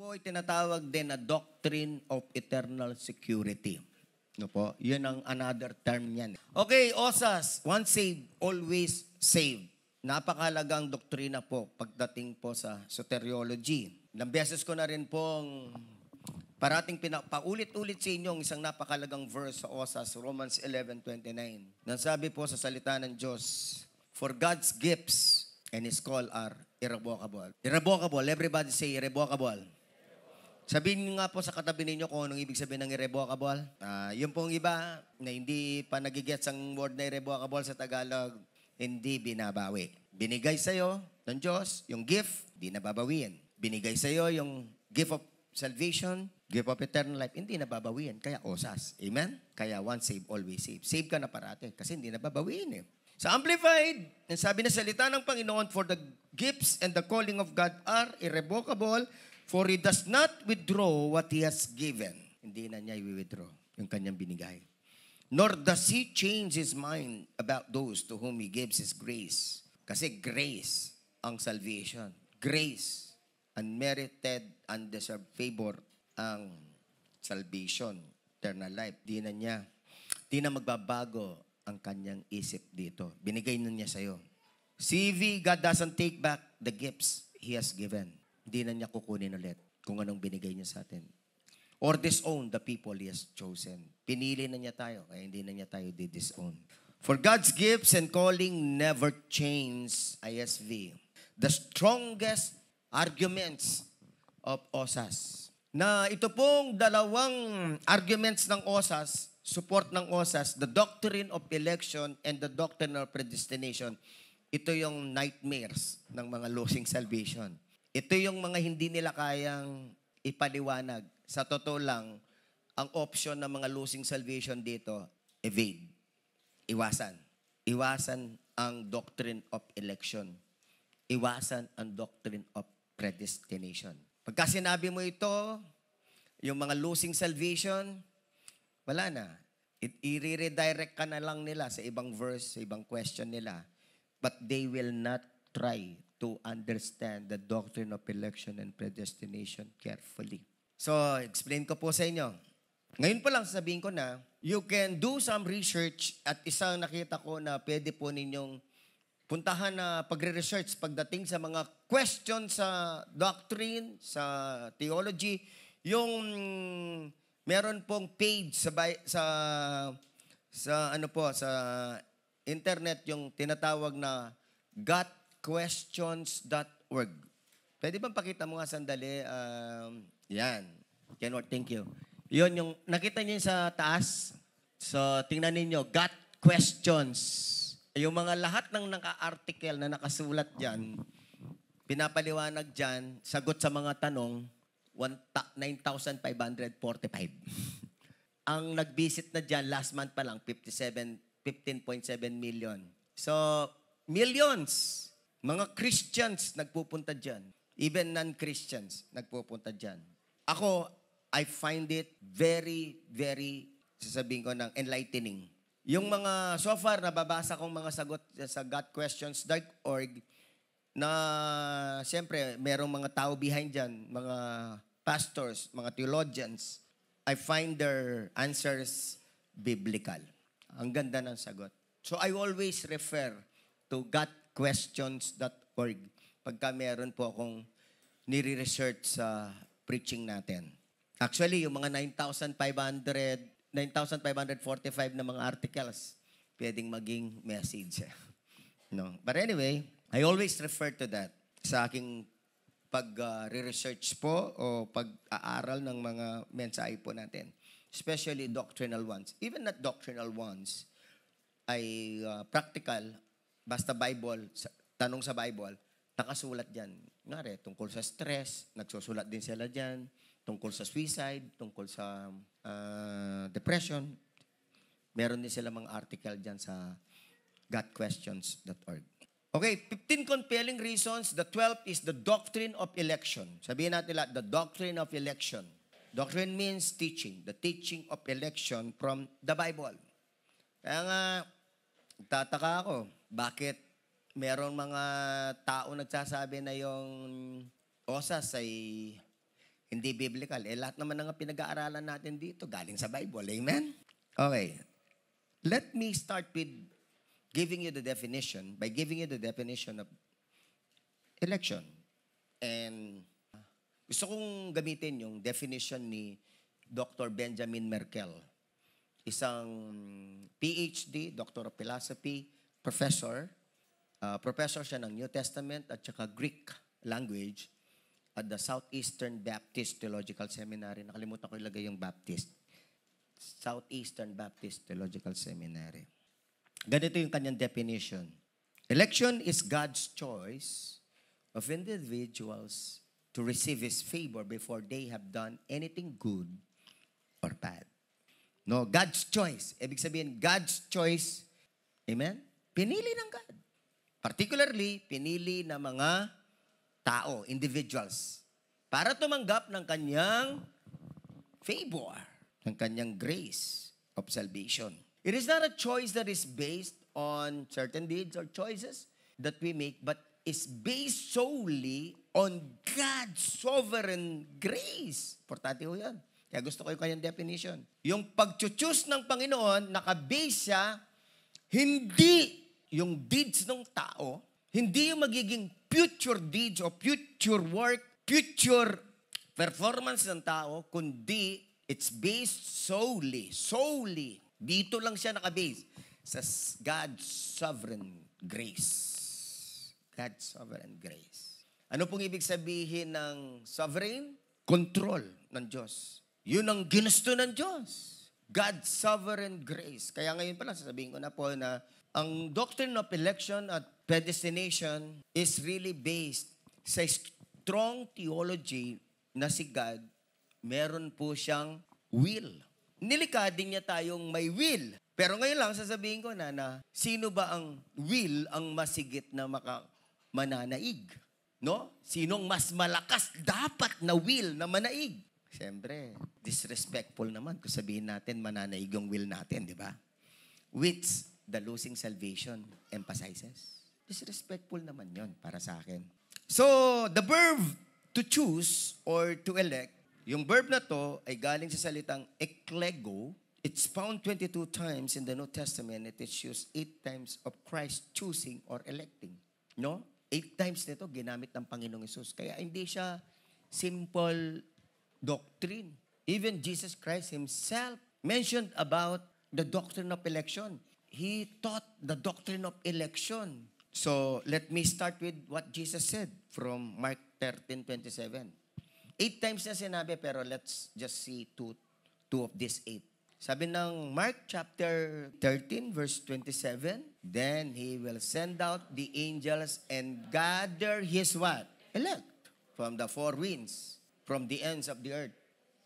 po ay tinatawag din na doctrine of eternal security. No po? Yun ang another term niyan. Okay, OSAS, once saved, always saved. Napakahalagang doktrina po pagdating po sa soteriology. Ilang beses ko na rin pong parating paulit-ulit sa inyo ang isang napakahalagang verse sa OSAS, Romans 11:29. Nasabi po sa salita ng Diyos, for God's gifts and His call are irrevocable. Irrevocable. Everybody say irrevocable. Sabihin niyo nga po sa katabi ninyo kung anong ibig sabihin ng irrevocable. Yung pong iba na hindi pa nagigets ang word na irrevocable sa Tagalog, hindi binabawi. Binigay sa'yo ng Diyos yung gift, di nababawiin. Binigay sa'yo yung gift of salvation, gift of eternal life, hindi nababawiin. Kaya OSAS. Amen? Kaya once saved, always saved. Save ka na parate kasi hindi nababawiin eh. Sa Amplified, sabi na salita ng Panginoon, for the gifts and the calling of God are irrevocable, for He does not withdraw what He has given. Hindi na niya i-withdraw yung kanyang binigay. Nor does He change His mind about those to whom He gives His grace. Kasi grace ang salvation. Grace, unmerited, undeserved favor ang salvation, eternal life. Di na magbabago ang kanyang isip dito. Binigay na niya sa'yo. CV, God doesn't take back the gifts He has given. Hindi na niya kukunin ulit kung anong binigay niya sa atin. Or disown the people He has chosen. Pinili na niya tayo, kaya hindi na niya tayo di-disown. For God's gifts and calling never change, ISV. The strongest arguments of OSAS. Na ito pong dalawang arguments ng OSAS, support ng OSAS, the doctrine of election and the doctrine of predestination. Ito yung nightmares ng mga losing salvation. Ito yung mga hindi nila kayang ipaliwanag. Sa totoo lang, ang option ng mga losing salvation dito, evade. Iwasan. Iwasan ang doctrine of election. Iwasan ang doctrine of predestination. Pagka sinabi mo ito, yung mga losing salvation, wala na. I-redirect ka na lang nila sa ibang verse, sa ibang question nila. But they will not try to understand the doctrine of election and predestination carefully. So, explain ko po sa inyo. Ngayon pa lang sasabihin ko na, you can do some research at isang nakita ko na pwede po ninyong puntahan na pagre-research pagdating sa mga questions sa doctrine, sa theology, yung meron pong page sa internet yung tinatawag na gotquestions.org. Pwede bang pakita mo nga sandali? Yan. Kenward, thank you. Yun yung, nakita niyo sa taas? So, tingnan ninyo, got questions. Yung mga lahat ng naka-article na nakasulat dyan, pinapaliwanag dyan, sagot sa mga tanong, 9,545. Ang nag-visit na dyan, last month pa lang, 15.7 million. So, millions. Mga Christians nagpupunta dyan. Even non-Christians nagpupunta dyan. Ako, I find it very, very, sasabihin ko ng enlightening. Yung mga, so far, nababasa kong mga sagot sa gotquestions.org na, siyempre, merong mga tao behind dyan, mga pastors, mga theologians. I find their answers biblical. Ang ganda ng sagot. So, I always refer to gotquestions.org pagka meron po akong nire-research sa preaching natin. Actually, yung mga 9,545 na mga articles, pwedeng maging message. No? But anyway, I always refer to that sa aking pag-research po o pag-aaral ng mga mensahe po natin. Especially doctrinal ones. Even not doctrinal ones, ay practical, basta Bible, tanong sa Bible, nakasulat dyan. Ngari, tungkol sa stress, nagsusulat din sila dyan. Tungkol sa suicide, tungkol sa depression. Meron din sila mga article dyan sa gotquestions.org. Okay, 15 compelling reasons. The 12th is the doctrine of election. Sabihin natin lahat, the doctrine of election. Doctrine means teaching. The teaching of election from the Bible. Kaya nga, tataka ako, bakit meron mga tao nagsasabi na yung OSAS ay hindi biblical. Lahat naman ng pinag-aaralan natin dito, galing sa Bible. Amen? Okay. Let me start with giving you the definition, by giving you the definition of election. And gusto kong gamitin yung definition ni Dr. Benjamin Merkel. Isang PhD, Doctor of Philosophy, professor. Professor siya ng New Testament at saka Greek language at the Southeastern Baptist Theological Seminary. Nakalimutan ko ilagay yung Baptist. Southeastern Baptist Theological Seminary. Ganito yung kanyang definition. Election is God's choice of individuals to receive His favor before they have done anything good or bad. No, God's choice. Ibig sabihin, God's choice, amen? Pinili ng God. Particularly, pinili na mga tao, individuals, para tumanggap ng kanyang favor, ng kanyang grace of salvation. It is not a choice that is based on certain deeds or choices that we make, but is based solely on God's sovereign grace. Importante ho yan. Kaya gusto ko yung kanyang definition. Yung pag-choose ng Panginoon, nakabase siya, hindi yung deeds ng tao, hindi yung magiging future deeds o future work, future performance ng tao, kundi it's based solely, dito lang siya nakabase sa God's sovereign grace. God's sovereign grace. Ano pong ibig sabihin ng sovereign? Control ng Diyos. Yun ang ginusto ng Diyos. God's sovereign grace. Kaya ngayon pala, sasabihin ko na po na ang doctrine of election at predestination is really based sa strong theology na si God, meron po siyang will. Nilikha din niya tayong may will. Pero ngayon lang, sasabihin ko na sino ba ang will ang masigit na mananaig? No? Sinong mas malakas dapat na will na manaig? Siyempre, disrespectful naman kung sabihin natin mananaig yung will natin, di ba? Which the losing salvation emphasizes. Disrespectful naman yon para sa akin. So, the verb to choose or to elect, yung verb na to ay galing sa salitang eklego. It's found 22 times in the New Testament. It is used 8 times of Christ choosing or electing. No? 8 times nito ginamit ng Panginoong Hesus. Kaya hindi siya simple doctrine. Even Jesus Christ Himself mentioned about the doctrine of election. He taught the doctrine of election. So, let me start with what Jesus said from Mark 13:27. 8 times na sinabi, pero let's just see two of these 8. Sabi ng Mark chapter 13, verse 27, then He will send out the angels and gather His what? Elect from the four winds, from the ends of the earth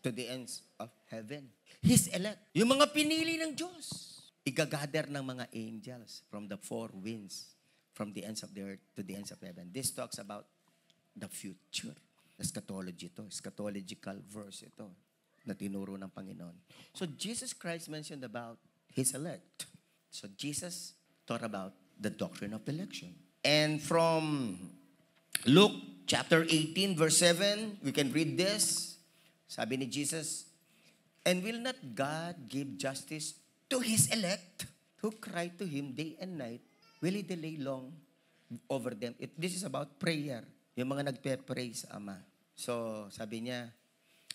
to the ends of heaven. His elect. Yung mga pinili ng Diyos. Igagather ng mga angels from the four winds, from the ends of the earth to the ends of heaven. This talks about the future. Eschatology ito. Eschatological verse ito na tinuro ng Panginoon. So Jesus Christ mentioned about His elect. So Jesus taught about the doctrine of election. And from Luke chapter 18 verse 7, we can read this. Sabi ni Jesus, and will not God give justice to His elect who cry to Him day and night? Will He delay long over them? This is about prayer. Yung mga nagpe-pray sa Ama. So, sabi niya,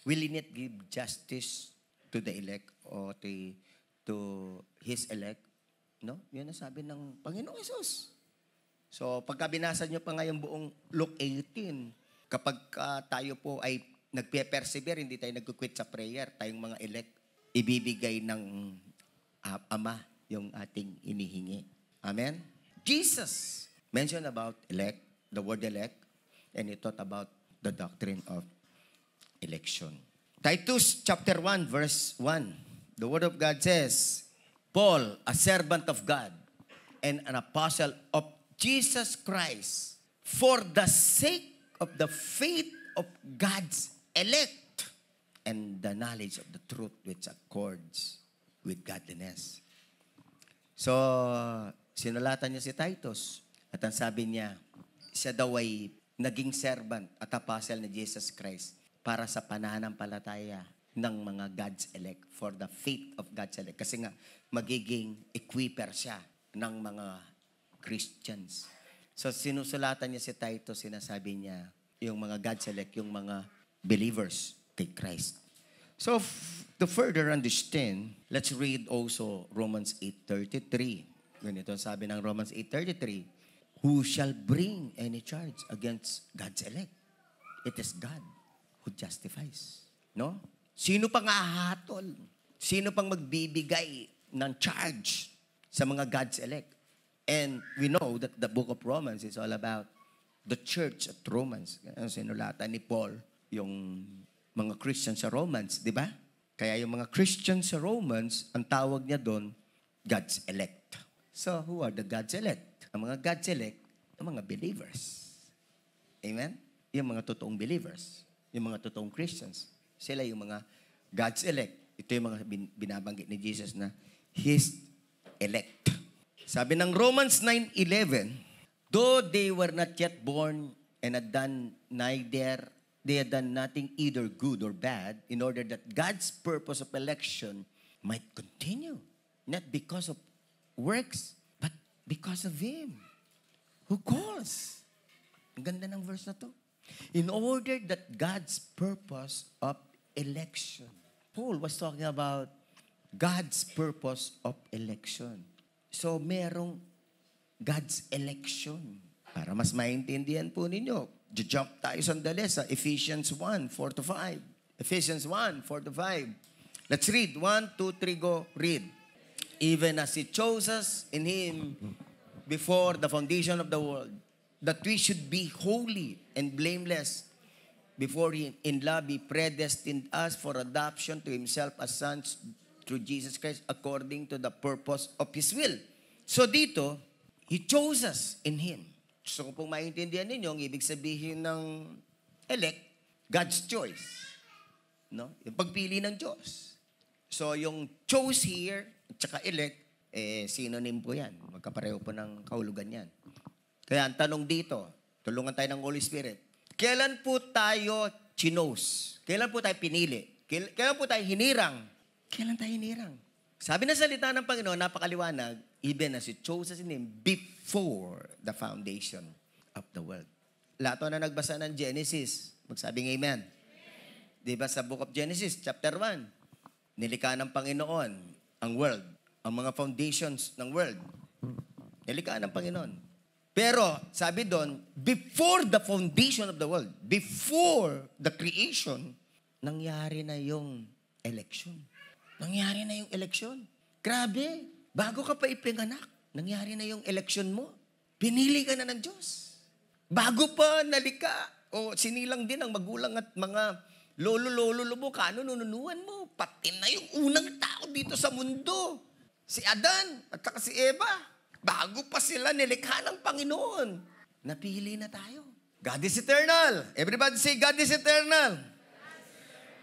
will He not give justice to the elect or to His elect? No? Yun ang sabi ng Panginoong Hesus. So, pagka binasa niyo pa nga yung buong Luke 18, kapag tayo po ay nagpe-persevere, hindi tayo nag-quit sa prayer, tayong mga elect, ibibigay ng Ama yung ating inihingi. Amen? Jesus mentioned about elect, the word elect, and He taught about the doctrine of election. Titus chapter 1, verse 1. The Word of God says, Paul, a servant of God and an apostle of Jesus Christ, for the sake of the faith of God's elect and the knowledge of the truth which accords with godliness. So, sinulatan niya si Titus at ang sabi niya, siya daw ay naging servant at apostle ni Jesus Christ para sa pananampalataya ng mga God's elect, for the faith of God's elect. Kasi nga, magiging equiper siya ng mga Christians. So, sinusulatan niya si Titus, sinasabi niya, yung mga God's elect, yung mga believers kay Christ. So, to further understand, let's read also Romans 8:33. Ganito sabi ng Romans 8:33, who shall bring any charge against God's elect? It is God who justifies. No? Sino pang hahatol? Sino pang magbibigay ng charge sa mga God's elect? And we know that the book of Romans is all about the church at Romans. Ang sinulatan ni Paul, yung mga Christians sa Romans, di ba? Kaya yung mga Christians sa Romans, ang tawag niya doon, God's elect. So, who are the God's elect? Ang mga God's elect, ang mga believers. Amen? Yung mga totoong believers, yung mga totoong Christians, sila yung mga God's elect. Ito yung mga binabanggit ni Jesus na His elect. Sabi ng Romans 9:11, though they were not yet born and had done they had done nothing either good or bad, in order that God's purpose of election might continue. Not because of works, but because of Him who calls. Ang ganda ng verse na to. In order that God's purpose of election. Paul was talking about God's purpose of election. So, merong God's election. Para mas maintindihan po ninyo, jump tayo sandali sa Ephesians 1:4-5. Ephesians 1:4-5. Let's read. 1, 2, 3, go. Read. Even as He chose us in Him before the foundation of the world, that we should be holy and blameless before Him. In love, He predestined us for adoption to Himself as sons through Jesus Christ according to the purpose of His will. So dito, He chose us in Him. So kung maintindihan ninyo, ang ibig sabihin ng elect, God's choice. No? Yung pagpili ng Diyos. So yung chose here, at saka elect, synonym po yan. Magkapareho po ng kahulugan yan. Kaya ang tanong dito, tulungan tayo ng Holy Spirit. Kailan po tayo chinose? Kailan po tayo pinili? Kailan po tayo hinirang? Kailan tayo hinirang? Sabi na salita ng Panginoon, napakaliwanag, even as He chose us in Him before the foundation of the world. Lahat na nagbasa ng Genesis, magsabing amen. Diba sa book of Genesis, chapter 1, nilikha ng Panginoon ang world, ang mga foundations ng world. Nilikha ng Panginoon. Pero, sabi doon, before the foundation of the world, before the creation, nangyari na yung election. Nangyari na yung election. Grabe, bago ka pa ipinganak, nangyari na yung election mo. Pinili ka na ng Diyos. Bago pa nalika, o sinilang din ang magulang at mga lolo-lolo mo, kanununuan mo, pati na yung unang tao dito sa mundo. Si Adan at saka si Eva. Bago pa sila nilikha ng Panginoon. Napili na tayo. God is eternal. Everybody say, God is eternal.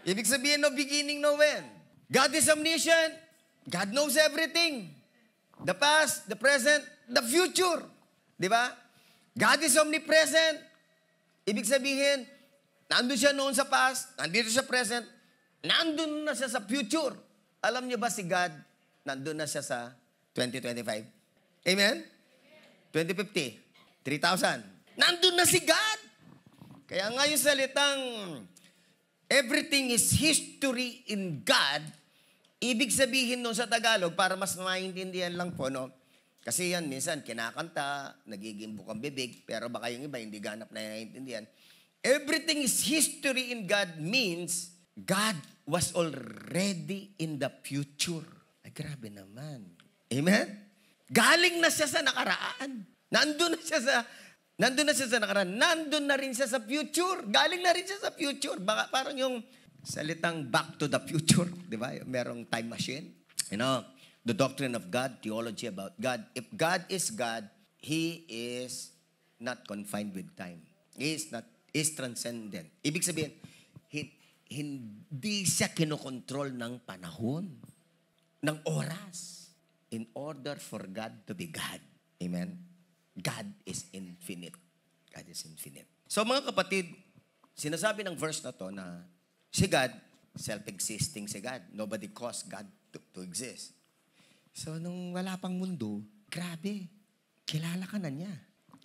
Ibig sabihin, no beginning, no end. God is omniscient. God knows everything. The past, the present, the future. Di ba? God is omnipresent. Ibig sabihin, nandun siya noon sa past, nandito siya present, nandun na siya sa future. Alam niyo ba si God, nandun na siya sa 2025? Amen? 2050, 3,000. Nandun na si God. Kaya nga yung salitang, everything is history in God, ibig sabihin nun sa Tagalog, para mas maintindihan lang po, no? Kasi yan, minsan, kinakanta, nagiging bukang bibig, pero baka yung iba, hindi ganap na naiintindihan. Everything is history in God means, God was already in the future. Ay, grabe naman. Amen? Galing na siya sa nakaraan. Nandun na siya sa nakaraan. Nandun na rin siya sa future. Galing na rin siya sa future. Baka parang yung salitang back to the future. Di ba? Merong time machine. You know, the doctrine of God, theology about God. If God is God, He is not confined with time. He is transcendent. Ibig sabihin, hindi siya kinokontrol ng panahon, ng oras, in order for God to be God. Amen? God is infinite. God is infinite. So mga kapatid, Sinasabi ng verse na to na si God, self-existing si God. Nobody caused God to exist. So, nung wala pang mundo, grabe, kilala ka na niya.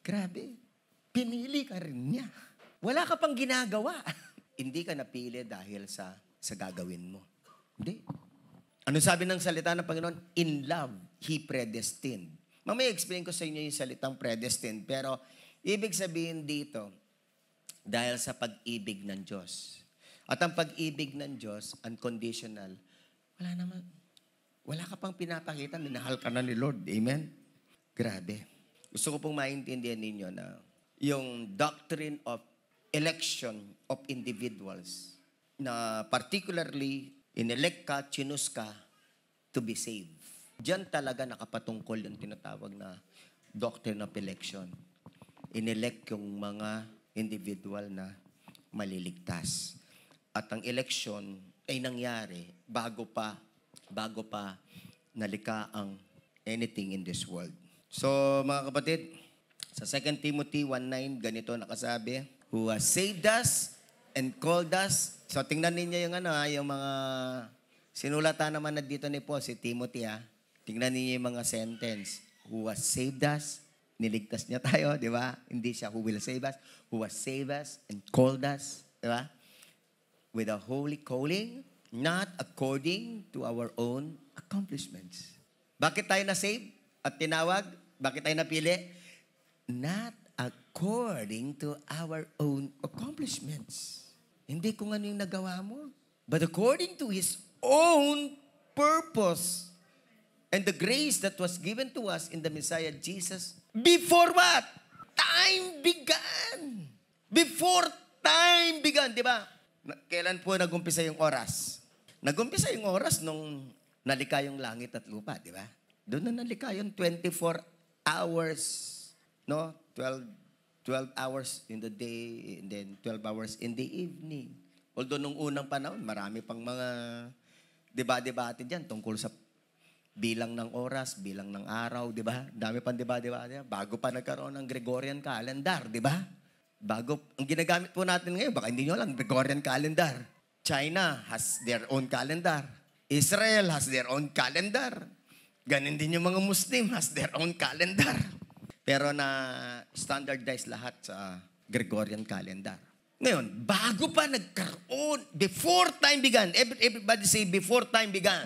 Grabe, pinili ka rin niya. Wala ka pang ginagawa. Hindi ka napili dahil sa gagawin mo. Hindi. Ano sabi ng salita ng Panginoon? In love, He predestined. Mamaya explain ko sa inyo yung salitang predestined. Pero, ibig sabihin dito, dahil sa pag-ibig ng Diyos. At ang pag-ibig ng Diyos, unconditional, wala naman. Wala ka pang pinapakita, minahal ka na ni Lord. Amen? Grabe. Gusto ko pong maintindihan ninyo na yung doctrine of election of individuals na particularly inelect ka, chinus ka to be saved. Diyan talaga nakapatungkol yung tinatawag na doctrine of election. Inelect yung mga individual na maliligtas. At ang election ay nangyari bago pa nalika ang anything in this world. So, mga kapatid, sa 2 Timothy 1:9, ganito nakasabi, who has saved us and called us. So, tingnan ninyo yung mga sinulatan naman na dito ni Paul, si Timothy, Tingnan ninyo yung mga sentence. Who has saved us, niligtas niya tayo, di ba? Hindi siya who will save us, who has saved us and called us, di ba? With a holy calling, not according to our own accomplishments. Bakit tayo na-save at tinawag? Bakit tayo napili? Not according to our own accomplishments. Hindi kung ano yung nagawa mo, but according to His own purpose and the grace that was given to us in the Messiah Jesus before what? Time began. Before time began, di ba? Kailan po nag-umpisa yung oras? Nag-umpisa yung oras nung nalika yung langit at lupa, di ba? Doon na nalika yung 24 hours, no? 12 hours in the day, and then 12 hours in the evening. Although nung unang panahon, marami pang mga debate dyan tungkol sa bilang ng oras, bilang ng araw, di ba? Dami pang debate bago pa nagkaroon ng Gregorian calendar, di ba? Bago, ang ginagamit po natin ngayon, baka hindi nyo lang, Gregorian calendar. China has their own calendar. Israel has their own calendar. Ganon din yung mga Muslim has their own calendar. Pero na standardize lahat sa Gregorian calendar. Ngayon, bago pa nagkaroon, before time began, everybody say, before time began.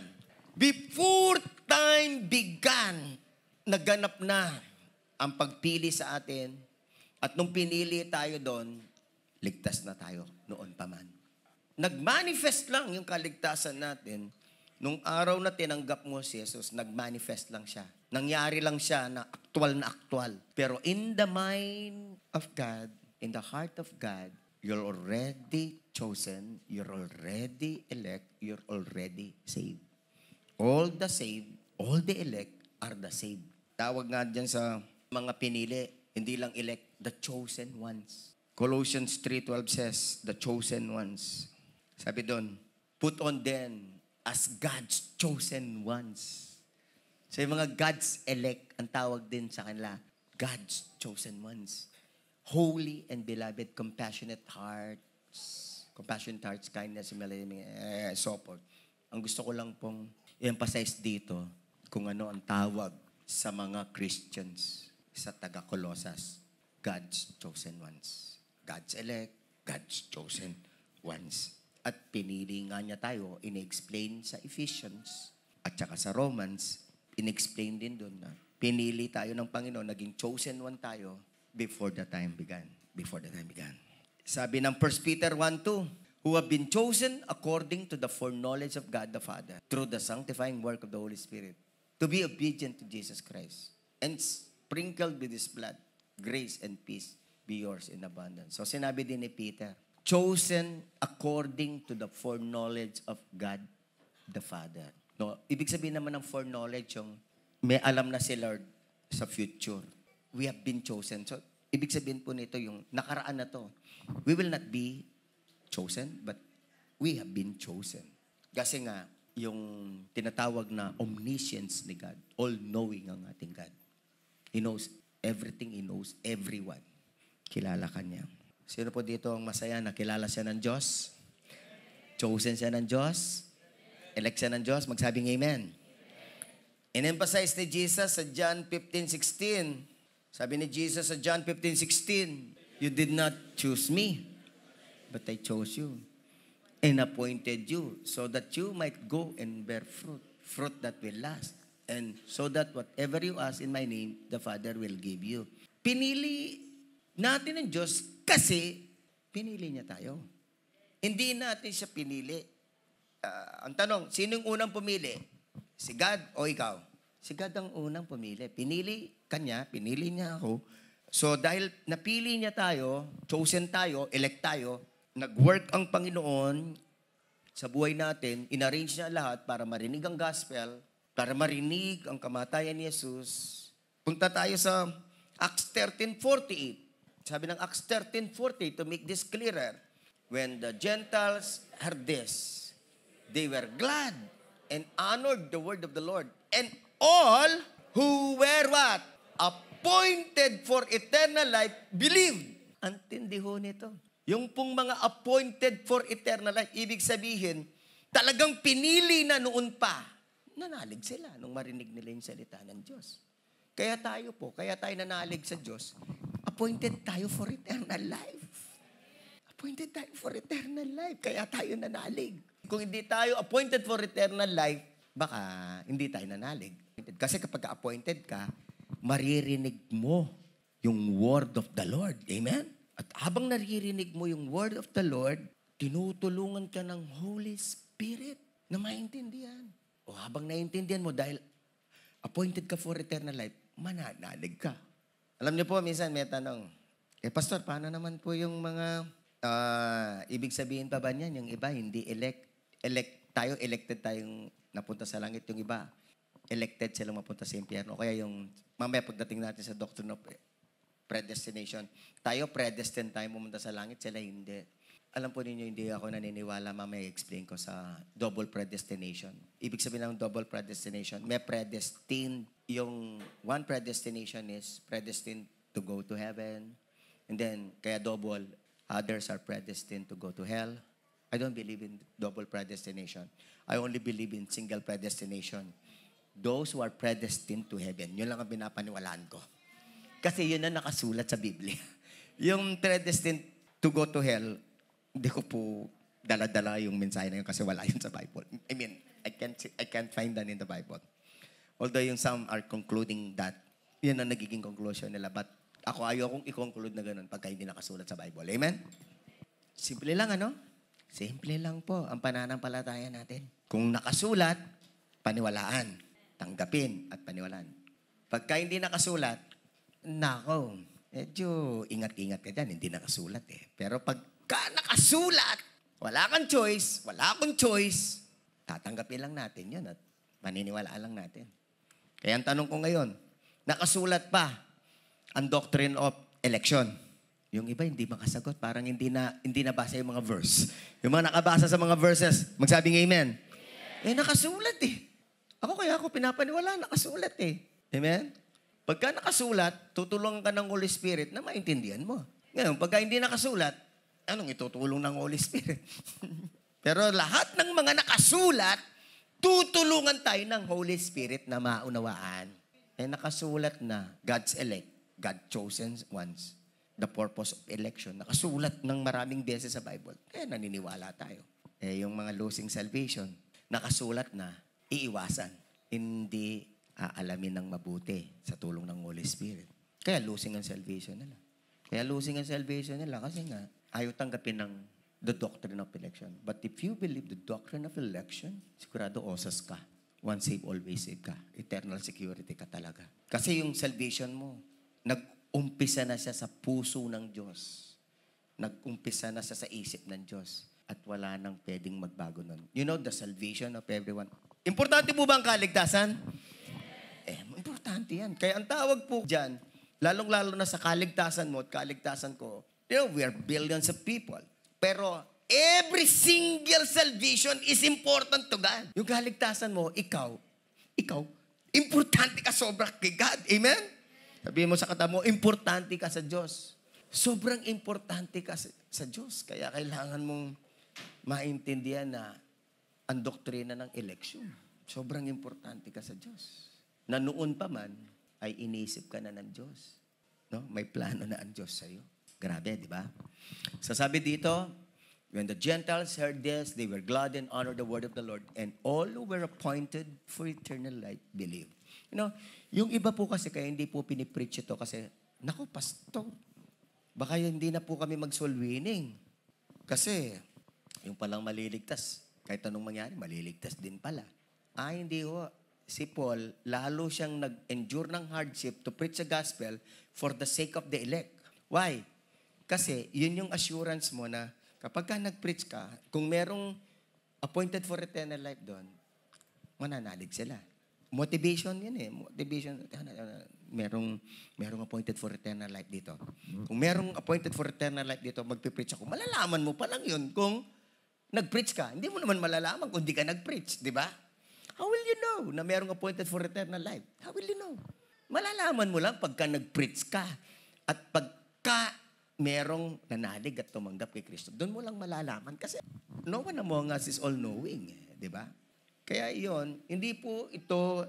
Before time began, naganap na ang pagpili sa atin. At nung pinili tayo doon, ligtas na tayo noon pa man. Nag-manifest lang yung kaligtasan natin. Nung araw na tinanggap mo si Jesus, nag-manifest lang siya. Nangyari lang siya na aktual. Pero in the mind of God, in the heart of God, you're already chosen, you're already elect, you're already saved. All the saved, all the elect are the saved. Tawag nga dyan sa mga pinili, hindi lang elect, the chosen ones. Colossians 3:12 says, the chosen ones. Sabi doon, put on them as God's chosen ones. So yung mga God's elect, ang tawag din sa kanila, God's chosen ones. Holy and beloved, compassionate hearts, kindness, humility, so forth. Ang gusto ko lang pong i-emphasize dito kung ano ang tawag sa mga Christians sa taga-Colosas, God's chosen ones. God's elect, God's chosen ones. At pinili nga niya tayo, in-explain sa Ephesians at saka sa Romans, in-explain din doon na pinili tayo ng Panginoon, naging chosen one tayo before the time began. Before the time began. Sabi ng 1 Peter 1:2, who have been chosen according to the foreknowledge of God the Father through the sanctifying work of the Holy Spirit to be obedient to Jesus Christ and sprinkled with His blood, grace and peace be yours in abundance. So sinabi din ni Peter, chosen according to the foreknowledge of God the Father. No, ibig sabihin naman ng foreknowledge yung may alam na si Lord sa future. We have been chosen. So ibig sabihin po nito yung nakaraan na to. We will not be chosen, but we have been chosen. Kasi nga, yung tinatawag na omniscience ni God, all-knowing ang ating God. He knows everything. He knows everyone. Kilala ka niya. Sino po dito ang masaya na kilala siya ng Diyos? Chosen siya ng Diyos? Elect siya ng Diyos? Magsabing amen. In-emphasize ni Jesus sa John 15:16. Sabi ni Jesus sa John 15:16, you did not choose me, but I chose you and appointed you so that you might go and bear fruit, fruit that will last. And so that whatever you ask in my name, the Father will give you. Pinili natin ng Diyos kasi pinili niya tayo. Hindi natin siya pinili. Ang tanong, sino yung unang pumili? Si God o ikaw? Si God ang unang pumili. Pinili kanya, pinili niya ako. So dahil napili niya tayo, chosen tayo, elect tayo, nag-work ang Panginoon sa buhay natin, inarrange niya lahat para marinig ang gospel, para marinig ang kamatayan ni Jesus. Punta tayo sa Acts 13:48. Sabi ng Acts 13:48, to make this clearer, when the Gentiles heard this, they were glad and honored the word of the Lord. And all who were what? Appointed for eternal life believed. Antindi ho nito. Yung pong mga appointed for eternal life, ibig sabihin, talagang pinili na noon pa. Nanalig sila nung marinig nila yung salita ng Diyos. Kaya tayo nanalig sa Diyos, appointed tayo for eternal life. Appointed tayo for eternal life. Kaya tayo nanalig. Kung hindi tayo appointed for eternal life, baka hindi tayo nanalig. Kasi kapag appointed ka, maririnig mo yung word of the Lord. Amen? At habang naririnig mo yung word of the Lord, tinutulungan ka ng Holy Spirit na maintindihan. O habang naiintindihan mo, dahil appointed ka for eternal life, mananalig ka. Alam niyo po, minsan may tanong, Pastor, paano naman po yung mga, ibig sabihin pa ba niyan, yung iba, hindi elected tayong napunta sa langit, yung iba, elected silang mapunta sa impyerno. Kaya yung, mamaya pagdating natin sa doctrine of predestination, tayo predestined tayo pumunta sa langit, sila hindi. Alam po ninyo, hindi ako naniniwala, mamaya explain ko sa double predestination. Ibig sabihin ng double predestination, may predestined, yung one predestination is predestined to go to heaven, and then, kaya double, others are predestined to go to hell. I don't believe in double predestination. I only believe in single predestination. Those who are predestined to heaven, yun lang ang pinapaniwalaan ko. Kasi yun na nakasulat sa Biblia. Yung predestined to go to hell, hindi ko po dala-dala yung mensahe na yun kasi wala yun sa Bible. I mean, I can't find that in the Bible. Although yung some are concluding that, yun ang nagiging conclusion nila. But ako ayaw kong i-conclude na ganun pagka hindi nakasulat sa Bible. Amen? Simple lang, ano? Simple lang po ang pananampalataya natin. Kung nakasulat, paniwalaan. Tanggapin at paniwalaan. Pagka hindi nakasulat, nako, medyo ingat-ingat ka dyan, hindi nakasulat eh. Pero pagka nakasulat, wala kang choice, wala akong choice, tatanggapin lang natin yun at maniniwalaan lang natin. Kaya ang tanong ko ngayon, nakasulat pa ang doctrine of election. Yung iba hindi makasagot, parang hindi nabasa yung mga verse. Yung mga nakabasa sa mga verses, magsabing amen. Nakasulat eh. Ako pinapaniwala, nakasulat eh. Amen? Pagka nakasulat, tutulungan ka ng Holy Spirit na maintindihan mo. Ngayon, pagka hindi nakasulat, anong itutulong ng Holy Spirit? Pero lahat ng mga nakasulat, tutulungan tayo ng Holy Spirit na maunawaan. Nakasulat na, God's elect, God chosen ones, the purpose of election. Nakasulat ng maraming beses sa Bible. Naniniwala tayo. Yung mga losing salvation, nakasulat na, iiwasan. Hindi aalamin ng mabuti sa tulong ng Holy Spirit. Kaya losing ang salvation nila. Kasi nga, ayaw tanggapin ng the doctrine of election. But if you believe the doctrine of election, sigurado osas ka. Once saved, always saved ka. Eternal security ka talaga. Kasi yung salvation mo, nag-umpisa na siya sa puso ng Diyos. Nag-umpisa na siya sa isip ng Diyos. At wala nang pwedeng magbago nun. You know, the salvation of everyone. Importante po ba ang kaligtasan? Importante yan. Kaya ang tawag po dyan, lalong-lalo na sa kaligtasan mo at kaligtasan ko, we are billions of people. Pero every single salvation is important to God. Yung kaligtasan mo, ikaw, importante ka sobra kay God. Amen? Sabihin mo sa kata mo, importante ka sa Diyos. Sobrang importante ka sa Diyos. Kaya kailangan mong maintindihan na ang doktrina ng eleksyon. Sobrang importante ka sa Diyos. Na noon pa man, ay inisip ka na ng Diyos. No? May plano na ang Diyos sa'yo. Grabe, di ba? Sasabi dito, when the Gentiles heard this, they were glad and honored the word of the Lord, and all who were appointed for eternal life believed. You know, yung iba po kasi kaya hindi po pinipreach ito kasi, naku, pastor, baka hindi na po kami mag-soul winning. Kasi, yung palang maliligtas, kahit anong mangyari, maliligtas din pala. Hindi ho. Si Paul, lalo siyang nag-endure ng hardship to preach the gospel for the sake of the elect. Why? Kasi, yun yung assurance mo na kapag ka nag-preach ka, kung merong appointed for eternal life doon, mananalig sila. Motivation yun eh. Motivation. Merong appointed for eternal life dito. Kung merong appointed for eternal life dito, magpipreach ako. Malalaman mo pa lang yun kung nag-preach ka. Hindi mo naman malalaman kung di ka nag-preach. Di ba? How will you know na merong appointed for eternal life? How will you know? Malalaman mo lang pagka nag-preach ka. At pagka merong nanalig at tumanggap kay Kristo, doon mo lang malalaman. Kasi no one among us is all-knowing. Di ba? Kaya yon, hindi po ito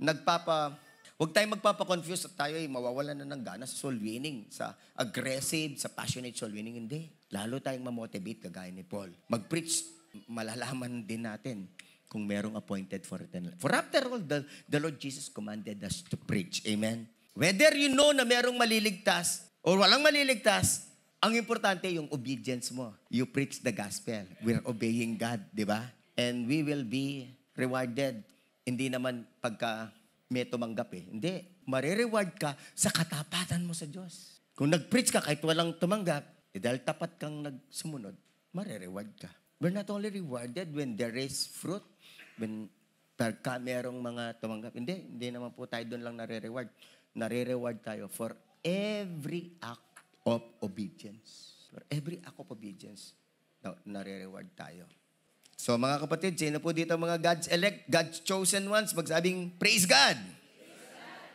huwag tayong magpapa-confuse at tayo ay mawawalan na ng gana sa soul winning, sa aggressive, sa passionate soul winning. Hindi. Lalo tayong mamotivate kagaya ni Paul. Mag-preach, malalaman din natin kung merong appointed for eternal life. For after all, the Lord Jesus commanded us to preach. Amen? Whether you know na merong maliligtas o walang maliligtas, ang importante yung obedience mo. You preach the gospel. We're obeying God, di ba? And we will be rewarded. Hindi naman pagka may tumanggap eh. Hindi. Marireward ka sa katapatan mo sa Diyos. Kung nag-preach ka kahit walang tumanggap, dahil tapat kang nagsumunod, marireward ka. We're not only rewarded when there is fruit, when pagka merong mga tumanggap. Hindi naman po tayo doon lang nare-reward. Nare-reward tayo for every act of obedience. For every act of obedience, nare-reward tayo. So mga kapatid, sino po dito mga God's elect, God's chosen ones, magsabing, praise God! Praise God!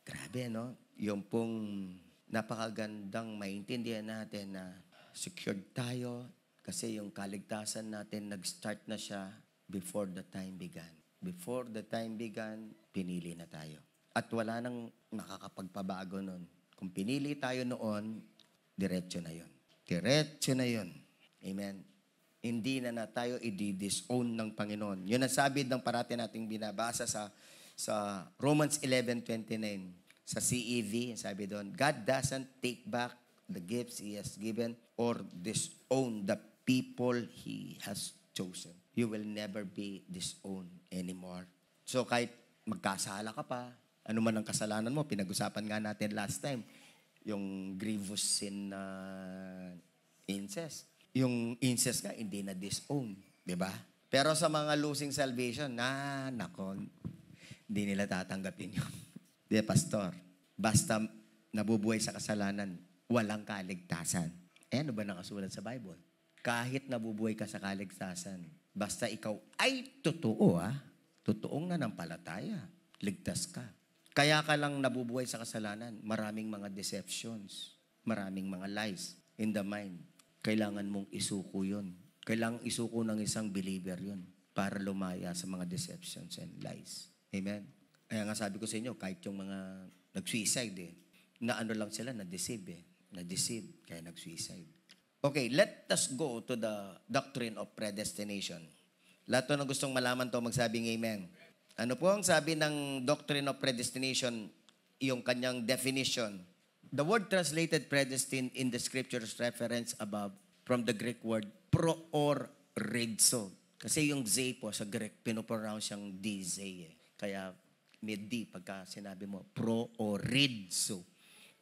Grabe, no? Yung pong napakagandang maintindihan natin na secured tayo kasi yung kaligtasan natin, nag-start na siya before the time began. Before the time began, pinili na tayo. At wala nang makakapagpabago nun. Kung pinili tayo noon, diretso na yun. Diretso na yun. Amen. Hindi na tayo i-disown ng Panginoon. Yun ang sabi ng parati nating binabasa sa Romans 11:29. Sa CEV, sabi doon, God doesn't take back the gifts He has given or disown the people He has chosen. You will never be disowned anymore. So kahit magkasala ka pa, ano man ang kasalanan mo, pinag-usapan nga natin last time, yung grievous sin na incest. Yung incest nga, hindi na disown. Diba? Pero sa mga losing salvation, nako, hindi nila tatanggapin yun. Di, pastor, basta nabubuhay sa kasalanan, walang kaligtasan. Ano ba nakasulat sa Bible? Kahit nabubuhay ka sa kaligtasan, basta ikaw ay totoo, totoong nanampalataya, ligtas ka. Kaya ka lang nabubuhay sa kasalanan, maraming mga deceptions, maraming mga lies in the mind. Kailangan mong isuko yun. Kailangan isuko ng isang believer yun para lumaya sa mga deceptions and lies. Amen? Kaya nga sabi ko sa inyo, kahit yung mga nag-suicide na ano lang sila, na-deceive Na-deceive, kaya nag-suicide. Okay, let us go to the doctrine of predestination. Lahat na gustong malaman to, magsabing amen. Ano po ang sabi ng doctrine of predestination, yung kanyang definition? The word translated predestined in the scriptures reference above from the Greek word pro or ridso. Kasi yung Z po sa Greek, pinopronounce siyang DZ Kaya may D pagka sinabi mo, pro or ridso,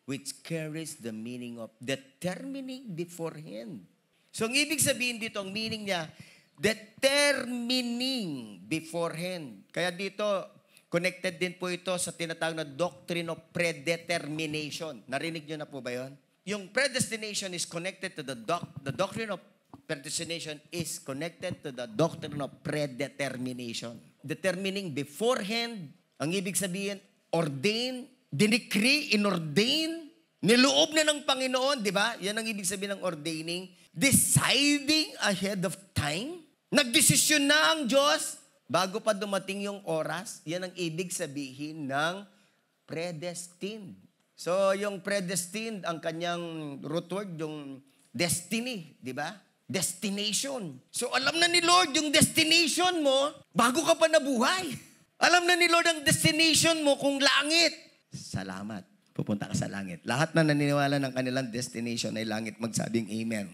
which carries the meaning of determining beforehand. So ang ibig sabihin dito, ang meaning niya, determining beforehand. Kaya dito, connected din po ito sa tinatawag na doctrine of predetermination. Narinig nyo na po ba yun? Yung predestination is connected to the doctrine of predestination is connected to the doctrine of predetermination. Determining beforehand, ang ibig sabihin, ordain, dinecree, inordain, Niloob na ng Panginoon, di ba? Yan ang ibig sabihin ng ordaining. Deciding ahead of time. Nagdesisyon na ang Diyos bago pa dumating yung oras. Yan ang ibig sabihin ng predestined. So, yung predestined, ang kanyang root word, yung destiny, di ba? Destination. So, alam na ni Lord yung destination mo bago ka pa nabuhay. Alam na ni Lord ang destination mo kung langit. Salamat. Pupunta ka sa langit. Lahat na naniniwala ng kanilang destination ay langit, magsabing amen.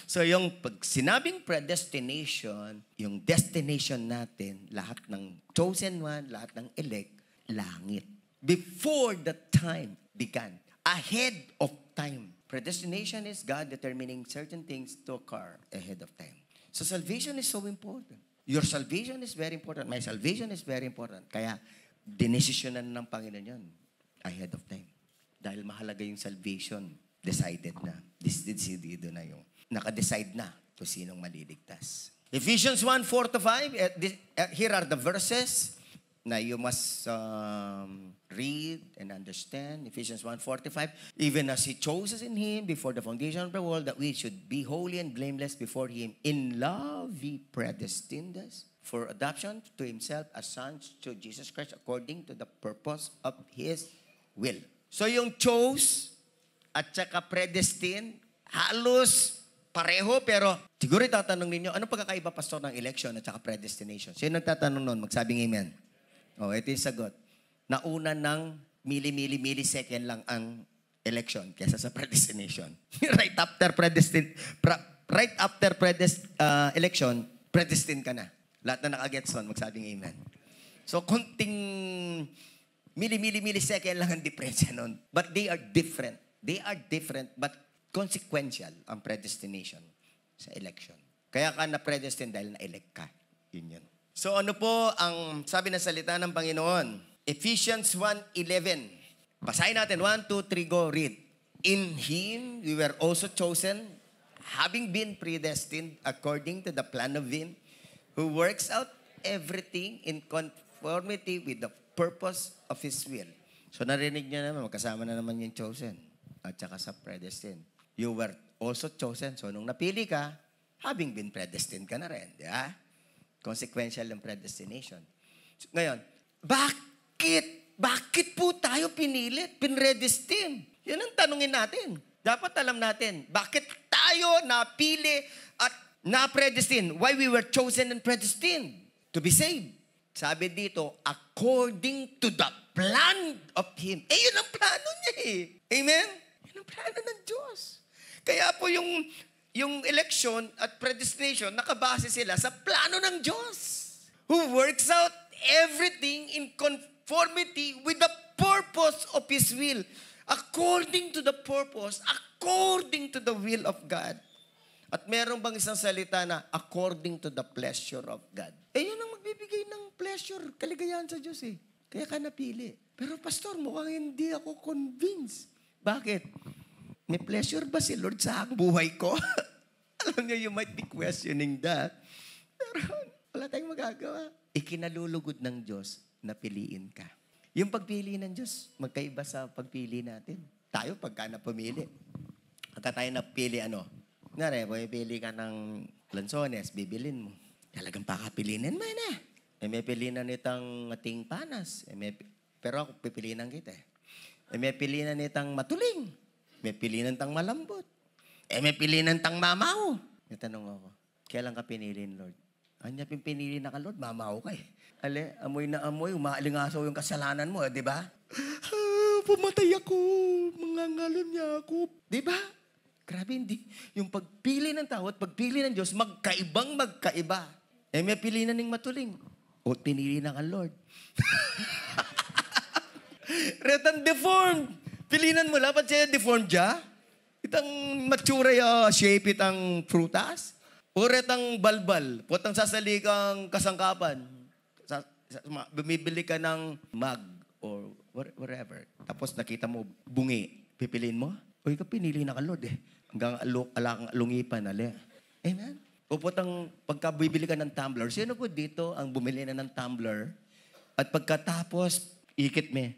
So, yung pag sinabing predestination, yung destination natin, lahat ng chosen one, lahat ng elect, langit. Before the time began. Ahead of time. Predestination is God determining certain things to occur ahead of time. So salvation is so important. Your salvation is very important. My salvation is very important. Kaya, dinesisyonan ng Panginoon yun ahead of time. Dahil mahalaga yung salvation, decided na. Decidido na yung naka-decide na kung sinong maliligtas. Ephesians 1:4-5, here are the verses na you must read and understand. Ephesians 1:4-5, even as He chose us in Him before the foundation of the world, that we should be holy and blameless before Him. In love, He predestined us for adoption to Himself as sons to Jesus Christ according to the purpose of His will. So yung chose at saka predestined, halos pareho, pero siguro itatanong ninyo, anong pagkakaiba, pastor, ng election at saka predestination? Sino nagtatanong nun? Magsabing amen. Oh, ito yung sagot. Nauna ng millisecond lang ang election kaysa sa predestination. right after election, predestined ka na. Lahat na naka-gets on, magsabing amen. So, konting millisecond lang ang diferensya nun. But they are different. They are different, but consequential ang predestination sa election. Kaya ka na-predestined dahil na-elect ka. Yun yun. So ano po ang sabi ng salita ng Panginoon? Ephesians 1:11. Basahin natin. 1, 2, 3, go, read. In Him we were also chosen, having been predestined according to the plan of Him, who works out everything in conformity with the purpose of His will. So narinig niyo naman, magkasama na naman yung chosen at saka sa predestined. You were also chosen. So nung napili ka, having been predestined ka na rin. Di ba? Consequential ng predestination. So, ngayon, bakit po tayo pinilit, pinredestined? Yan ang tanungin natin. Dapat alam natin, bakit tayo napili at na-predestined? Why we were chosen and predestined? To be saved. Sabi dito, according to the plan of Him. Yun ang plano niya eh. Amen? Yun ang plano ng Diyos. Kaya po yung election at predestination, nakabase sila sa plano ng Diyos, who works out everything in conformity with the purpose of His will. According to the purpose, according to the will of God. At meron bang isang salita na according to the pleasure of God? Yun ang magbibigay ng pleasure, kaligayahan sa Diyos eh. Kaya ka napili. Pero pastor, mukhang hindi ako convinced. Bakit? May pleasure ba si Lord sa buhay ko? Alam niyo, you might be questioning that. Pero wala tayong magagawa. Ikinalulugod ng Diyos na piliin ka. Yung pagpili ng Diyos, magkaiba sa pagpili natin. Tayo, pagka napumili. Pagka tayo napili, pili ka ng lansones, bibilin mo. Talagang pakapilinin mo na. May pilinan nitang mating panas. Pero ako, pipilinan kita eh. May pilinan nitang matuling. May pilinan tang malambot. May pilinan tang mamaw. May tanong ako, kailan ka pinilin, Lord? Anya pinili na ka, Lord? Mamaw ka eh. Amoy na amoy, umaalingasaw yung kasalanan mo, di ba? Pumatay ako, mangangalon niya ako. Di ba? Grabe, hindi. Yung pagpili ng tao at pagpili ng Diyos, magkaiba. May pilinan ng matuling. O, pinili na ka, Lord. Retan deformed. Pilinan mo lapat siya deformed siya. Itang mature shape itang prutas. Uret ang balbal. Putang sasalikang kasangkapan. Bumibili ka ng mug or whatever. Tapos nakita mo bungi. Pipiliin mo? O ikaw pinili na ka, Lord eh. Hanggang alakang alungipan. Amen? O putang pagkabibili ka ng tumbler. Sino po dito ang bumili na ng tumbler? At pagkatapos, ikit me.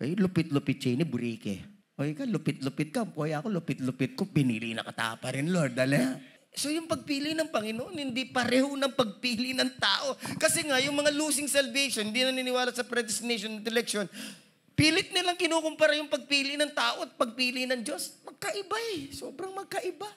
Ay, lupit-lupit siya ini, burike. Hoy ka, lupit-lupit ka. Hoy ako, lupit-lupit ko. Pinili na kita pa rin, Lord. Dala. So yung pagpili ng Panginoon, hindi pareho ng pagpili ng tao. Kasi nga, yung mga losing salvation, hindi naniniwala sa predestination at election, pilit nilang kinukumpara yung pagpili ng tao at pagpili ng Diyos. Magkaiba eh. Sobrang magkaiba.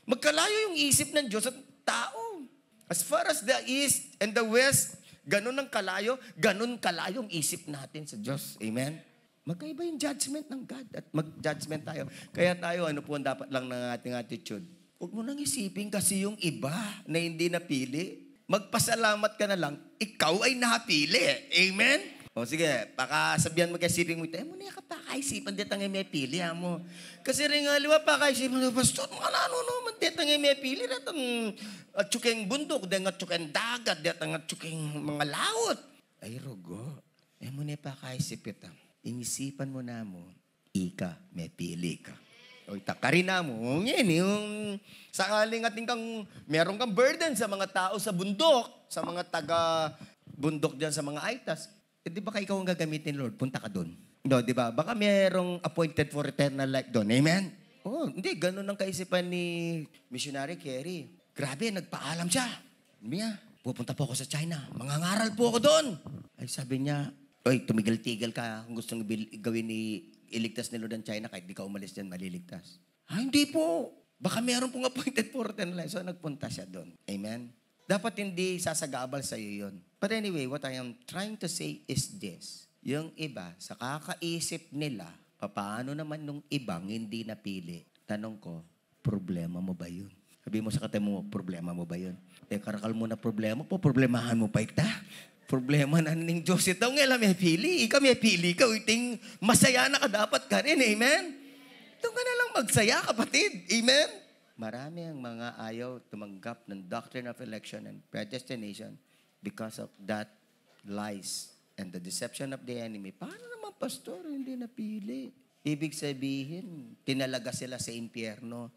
Magkalayo yung isip ng Diyos at tao. As far as the east and the west, ganun ang kalayo, ganun kalayo yung isip natin sa Diyos. Amen? Magkaiba yung judgment ng God at mag-judgment tayo. Kaya tayo, ano po ang dapat lang ng ating attitude? Huwag mo nang isipin kasi yung iba na hindi napili. Magpasalamat ka na lang, ikaw ay napili. Amen? O sige, baka sabihan mo kasipin mo, mo na ka pakaisipan dito ang may pili mo. Kasi rin nga, liwa pakaisipan mo, Pastor, ano naman dito ang may pili, dito ang atsuking bundok, dito ang atsuking dagat, dito ang atsuking mga laot. Ay, rogo. Mo na pakaisipin Inisipan mo na mo, ika, may pili ka. O itakarin na mo, yung sakaling ating meron kang burden sa mga tao sa bundok, sa mga taga-bundok dyan sa mga aitas, di ba kayo ang gagamitin, Lord? Punta ka doon. No, di ba? Baka merong appointed for eternal life doon. Amen? Oh, hindi. Ganun ang kaisipan ni Missionary Kerry. Grabe, nagpaalam siya. Mia, pupunta po ako sa China. Mangangaral po ako doon. Ay, sabi niya, oy, tumigil-tigil ka kung gustong gawin iligtas ni Lord ang China kahit di ka umalis dyan, maliligtas. Hindi po. Baka meron pong appointed for eternal life. So, nagpunta siya doon. Amen? Dapat hindi sasagabal sa iyo yun. But anyway, what I am trying to say is this. Yung iba, sa kakaisip nila, paano naman nung ibang hindi napili? Tanong ko, problema mo ba yun? Sabi mo sa kata mo, problema mo ba yun? Karakal mo na problema po, problemahan mo pa ita. Problema na ning Diyos ito. Ngayon may pili. Ikaw may pili ka. Iting masaya na ka dapat ka rin. Amen? Ito ka na lang magsaya, kapatid. Amen? Marami ang mga ayaw tumanggap ng doctrine of election and predestination because of that lies and the deception of the enemy. Paano naman, pastor, hindi napili? Ibig sabihin, tinalaga sila sa impyerno.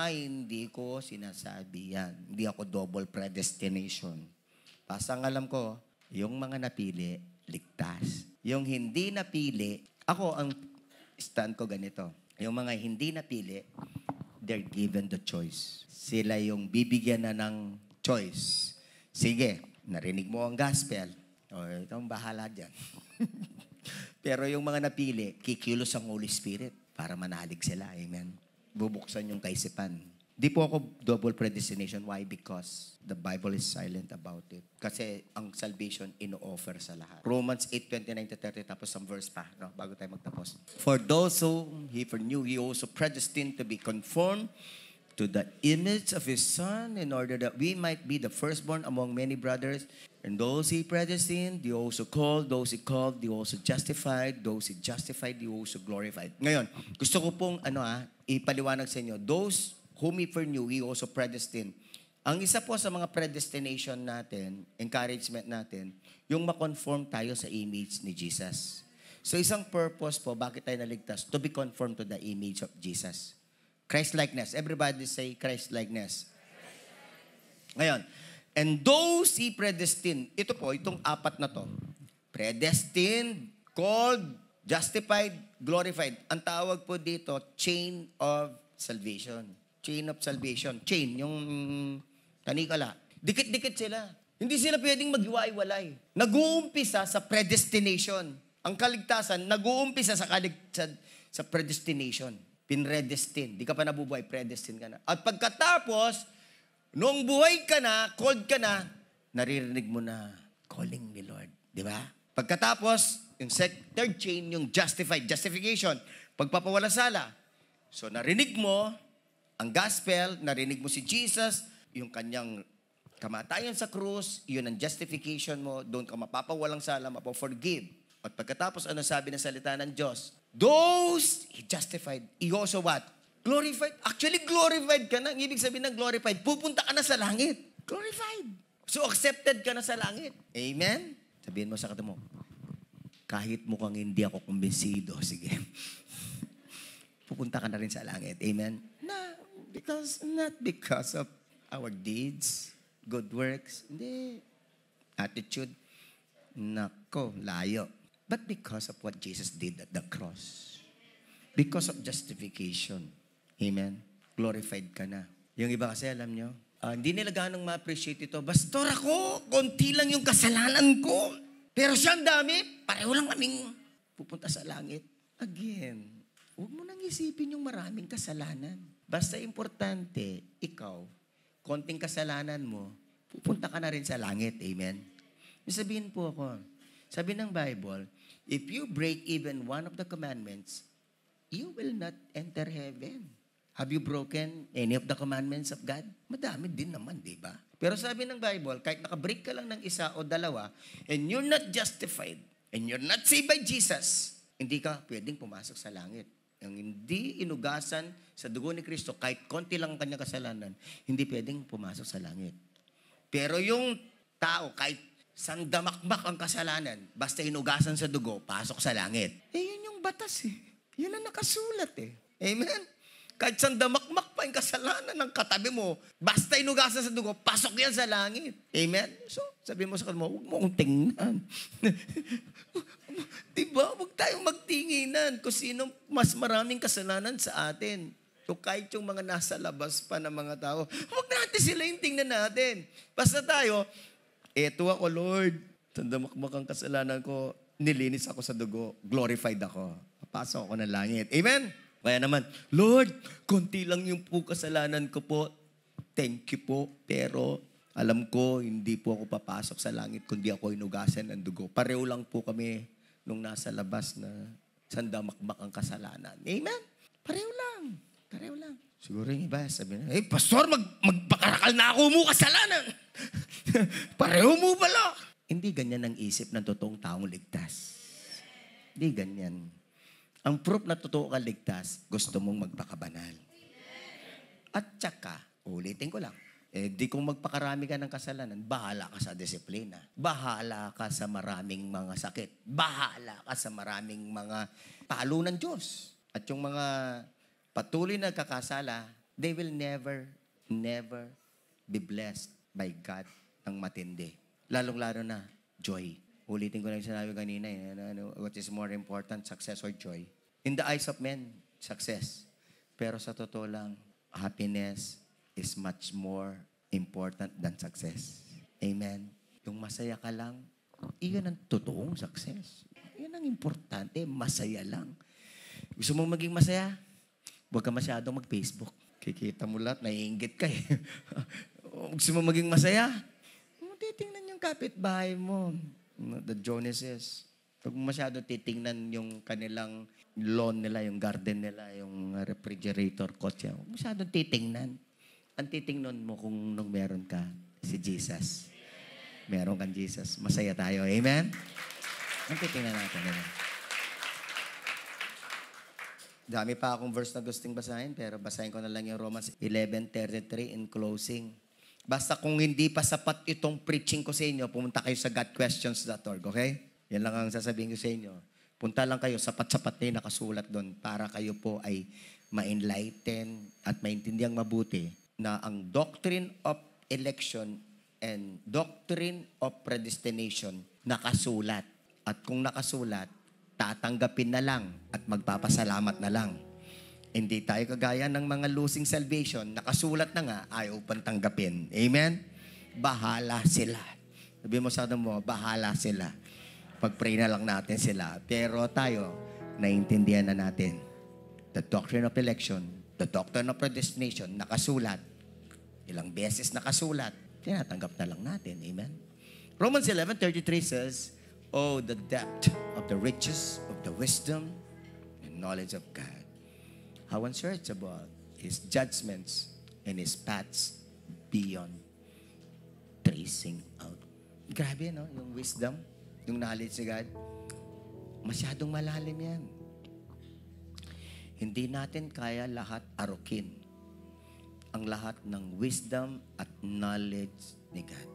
Hindi ko sinasabi yan. Hindi ako double predestination. Pasang alam ko, yung mga napili, ligtas. Yung hindi napili, ako ang stand ko ganito. Yung mga hindi napili, they're given the choice. Sila yung bibigyan na ng choice. Sige, narinig mo ang gospel. O, ito ang bahala dyan. Pero yung mga napili, kikilos ang Holy Spirit para manalig sila. Amen. Bubuksan yung kaisipan. Di po ako double predestination. Why? Because the Bible is silent about it. Kasi ang salvation ino-offer sa lahat. Romans 8:29-30, tapos some verse pa, no? Bago tayo magtapos. For those whom He foreknew, He also predestined to be conformed to the image of His Son in order that we might be the firstborn among many brothers. And those He predestined, He also called. Those He called, He also justified. Those He justified, He also glorified. Ngayon, gusto ko pong ipaliwanag sa inyo. Those whom He foreknew, He also predestined. Ang isa po sa mga predestination natin, encouragement natin, yung makonform tayo sa image ni Jesus. So isang purpose po, bakit tayo naligtas? To be conformed to the image of Jesus. Christ-likeness. Everybody say Christ-likeness. Ngayon, and those He predestined, ito po, itong apat na to, predestined, called, justified, glorified. Ang tawag po dito, chain of salvation. Chain of salvation. Chain, yung tanikala. Dikit-dikit sila. Hindi sila pwedeng maghiwa-iwalay. Nag-uumpisa sa predestination. Ang kaligtasan, nag-uumpisa sa predestination. Pinredestin. Di ka pa nabubuhay, predestin ka na. At pagkatapos, noong buhay ka na, called ka na, naririnig mo na, calling ni Lord. Di ba? Pagkatapos, yung third chain, yung justification. Pagpapawala sala. So, narinig mo, ang gospel, narinig mo si Jesus, yung kanyang kamatayan sa krus, yun ang justification mo, doon ka mapapawalang sala, mapaforgive. At pagkatapos, ano sabi ng salita ng Diyos? Those He justified, He also what? Glorified. Actually, glorified ka na. Ang ibig sabihin ng glorified, pupunta ka na sa langit. Glorified. So, accepted ka na sa langit. Amen? Sabihin mo sa kata mo, kahit mukhang hindi ako kumbinsido, sige. Pupunta ka na rin sa langit. Amen? Not because of our deeds, good works, hindi. Attitude, nako, layo. But because of what Jesus did at the cross. Because of justification. Amen? Glorified ka na. Yung iba kasi, alam nyo, hindi nila ganong ma-appreciate ito. Pastor ako, konti lang yung kasalanan ko. Pero siya ang dami, pareho lang kaming pupunta sa langit. Again, huwag mo nang isipin yung maraming kasalanan. Basta importante, ikaw, konting kasalanan mo, pupunta ka na rin sa langit. Amen? Sabihin po ako, sabi ng Bible, if you break even one of the commandments, you will not enter heaven. Have you broken any of the commandments of God? Madami din naman, di ba? Pero sabi ng Bible, kahit nakabreak ka lang ng isa o dalawa, and you're not justified, and you're not saved by Jesus, hindi ka pwedeng pumasok sa langit. Yung hindi inugasan sa dugo ni Kristo, kahit konti lang ang kanyang kasalanan, hindi pwedeng pumasok sa langit. Pero yung tao, kahit sandamakmak ang kasalanan, basta inugasan sa dugo, pasok sa langit. Yun yung batas eh. Yun ang nakasulat eh. Amen? Kahit sandamakmak pa yung kasalanan ng katabi mo, basta inugasan sa dugo, pasok yan sa langit. Amen? So, sabi mo sa kanila, huwag mo akong tingnan. Diba? Huwag tayong magtinginan kung sino mas maraming kasalanan sa atin. So, kahit yung mga nasa labas pa ng mga tao, huwag natin sila yung tingnan natin. Basta tayo, eto ako, Lord. Sandamakmak ang kasalanan ko, nilinis ako sa dugo, glorified ako. Papasok ako ng langit. Amen? Kaya naman, Lord, konti lang yung po kasalanan ko po. Thank you po. Pero alam ko, hindi po ako papasok sa langit kundi ako inugasan ng dugo. Pareho lang po kami nung nasa labas na sandamakmak ang kasalanan. Amen? Pareho lang. Pareho lang. Siguro yung iba, sabi na, Pastor, magpakarakal na ako mo kasalanan. Pareho mo pala. Hindi ganyan ang isip ng totoong taong ligtas. Hindi ganyan. Ang proof na totoo ka ligtas, gusto mong magpakabanal. At saka, ulitin ko lang, di kung magpakarami ka ng kasalanan, bahala ka sa disiplina. Bahala ka sa maraming mga sakit. Bahala ka sa maraming mga palo ng Diyos. At yung mga patuloy na kakasala, they will never be blessed by God ng matindi. Lalong-lalo na, joy. Ulitin ko lang yung sinabi kanina, what is more important, success or joy? In the eyes of men, success. Pero sa totoo lang, happiness is much more important than success. Amen? Yung masaya ka lang, iyon ang totoong success. Iyon ang importante, masaya lang. Gusto mong maging masaya? Huwag ka masyadong mag-Facebook. Kikita mo lahat, naiinggit ka eh. Gusto mong maging masaya? Titingnan yung kapitbahay mo. The Joneses. Huwag mo masyado titingnan yung kanilang lawn nila, yung garden nila, yung refrigerator, kotse. Huwag masyado titingnan. Ang titingnan mo kung nung meron ka, si Jesus. Meron kang Jesus. Masaya tayo. Amen? Ang titingnan natin. Amen? Dami pa akong verse na gusting basahin, pero basahin ko na lang yung Romans 11:33 in closing. Basta kung hindi pa sapat itong preaching ko sa inyo, pumunta kayo sa godquestions.org, okay? Yan lang ang sasabihin ko sa inyo. Punta lang kayo, sapat-sapat na yung nakasulat doon para kayo po ay ma-enlighten at maintindihan mabuti na ang doctrine of election and doctrine of predestination nakasulat. At kung nakasulat, tatanggapin na lang at magpapasalamat na lang. Hindi tayo kagaya ng mga losing salvation. Nakasulat na nga, ayaw pang tanggapin. Amen? Bahala sila. Sabi mo sa mo, bahala sila. Pag-pray na lang natin sila. Pero tayo, naiintindihan na natin. The doctrine of election, the doctrine of predestination, nakasulat. Ilang beses nakasulat. Tinatanggap na lang natin. Amen? Romans 11:33 says, oh, the depth of the riches of the wisdom and knowledge of God. How unsearchable His judgments and His paths beyond tracing out. Grabe, no? Yung wisdom, yung knowledge ni God. Masyadong malalim yan. Hindi natin kaya lahat arukin ang lahat ng wisdom at knowledge ni God.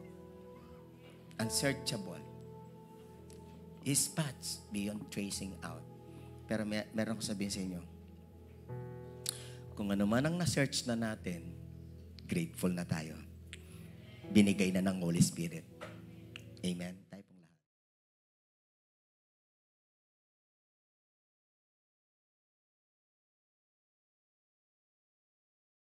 Unsearchable. His paths beyond tracing out. Pero meron ko sabihin sa inyo, kung ano man ang na-search na natin, grateful na tayo. Binigay na ng Holy Spirit. Amen.